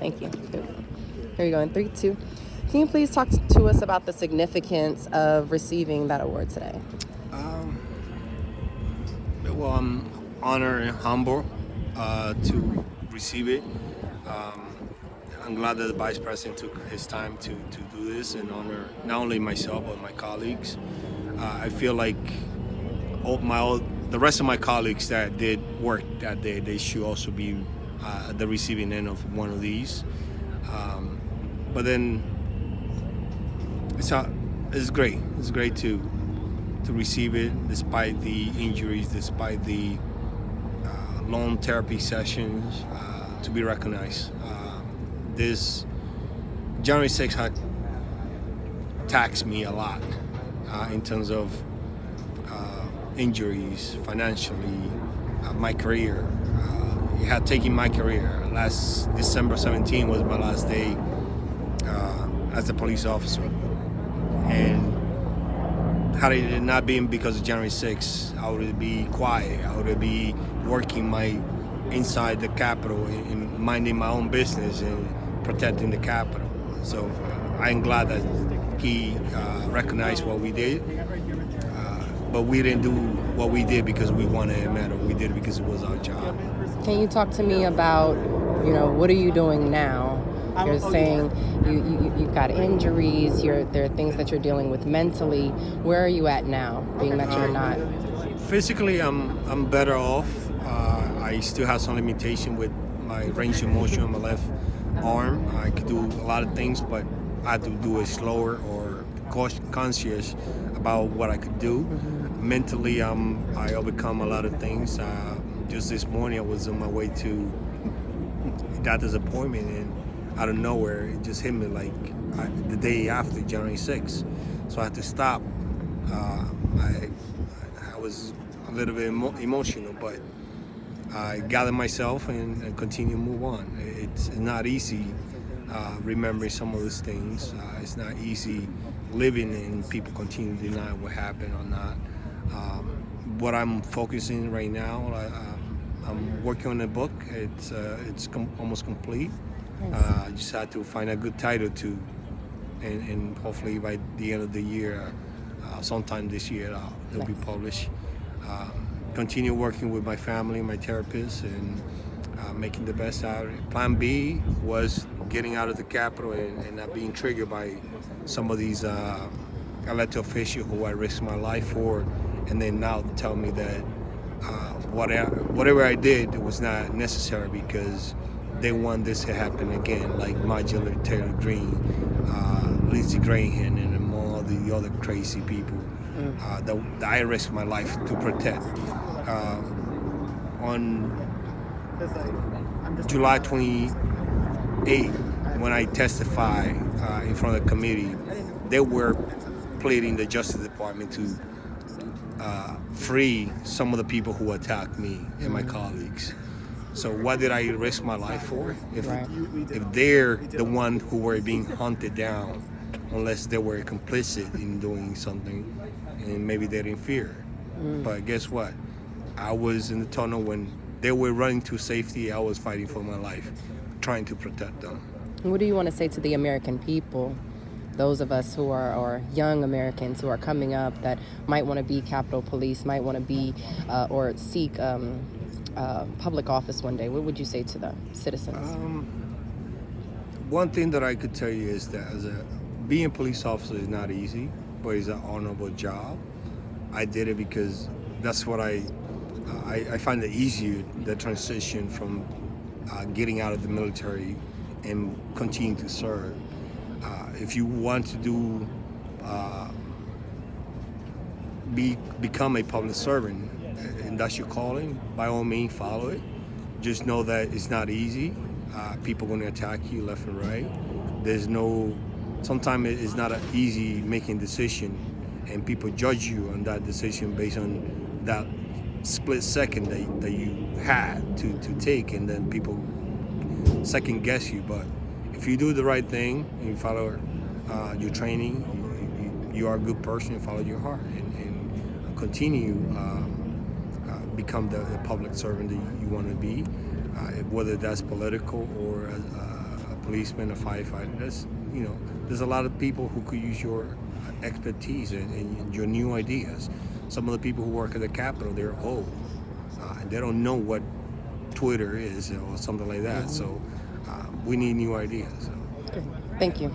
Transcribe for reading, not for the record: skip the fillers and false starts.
Thank you. Here you go in 3, 2. Can you please talk to us about the significance of receiving that award today? Well, I'm honored and humble to receive it. I'm glad that the Vice President took his time to do this and honor not only myself but my colleagues. I feel like the rest of my colleagues that did work that day, they should also be at the receiving end of one of these. But then it's great. It's great to receive it despite the injuries, despite the long therapy sessions, to be recognized. This January 6th had taxed me a lot in terms of injuries, financially, my career. It had taken my career. Last December 17 was my last day as a police officer. And had it not been because of January 6th, I would be quiet. I would be working inside the Capitol and minding my own business and protecting the Capitol. So I'm glad that he recognized what we did. But we didn't do what we did because we wanted a medal. We did it because it was our job. Can you talk to me about, what are you doing now? You're saying you've got injuries. There are things that you're dealing with mentally. Where are you at now, being that you're not? Physically, I'm better off. I still have some limitation with my range of motion on my left arm. I could do a lot of things, but I had to do it slower or conscious about what I could do. Mm-hmm. Mentally, I overcome a lot of things. Just this morning, I was on my way to a doctor's appointment, and out of nowhere, it just hit me the day after January 6th. So I had to stop. I was a little bit emotional, but I gathered myself and continue to move on. It's not easy remembering some of those things. It's not easy living and people continue to deny what happened or not. What I'm focusing right now, I'm working on a book. It's almost complete. I just had to find a good title and hopefully by the end of the year, sometime this year, it'll be published. Continue working with my family, my therapist, and making the best out of it. Plan B was getting out of the Capitol and not being triggered by some of these elected officials who I risked my life for, and then now tell me that whatever I did, it was not necessary because they want this to happen again, like Marjorie Taylor Greene, Lindsey Graham, and among all the other crazy people that I risked my life to protect. On July 28, when I testified in front of the committee, they were pleading the Justice Department to free some of the people who attacked me and my colleagues. So what did I risk my life for? If they're the one who were being hunted down, unless they were complicit in doing something, and maybe they didn't fear. But guess what? I was in the tunnel when they were running to safety. I was fighting for my life, trying to protect them. What do you want to say to the American people, those of us who are, or young Americans who are coming up that might want to be Capitol Police, might want to be or seek public office one day? What would you say to the citizens? One thing that I could tell you is that being a police officer is not easy, but it's an honorable job. I did it because that's what I find it easier, the transition from getting out of the military and continuing to serve. If you want to do become a public servant and that's your calling, by all means follow it. Just know that it's not easy. People are going to attack you left and right. Sometimes it's not an easy making decision, and people judge you on that decision based on that split second that you had to take, and then people second guess you. But if you do the right thing and you follow your training, you are a good person, and follow your heart and continue become the public servant that you want to be, whether that's political or a policeman, a firefighter. There's a lot of people who could use your expertise and your new ideas. Some of the people who work at the Capitol, they're old, and they don't know what Twitter is or something like that. So we need new ideas. So. Thank you.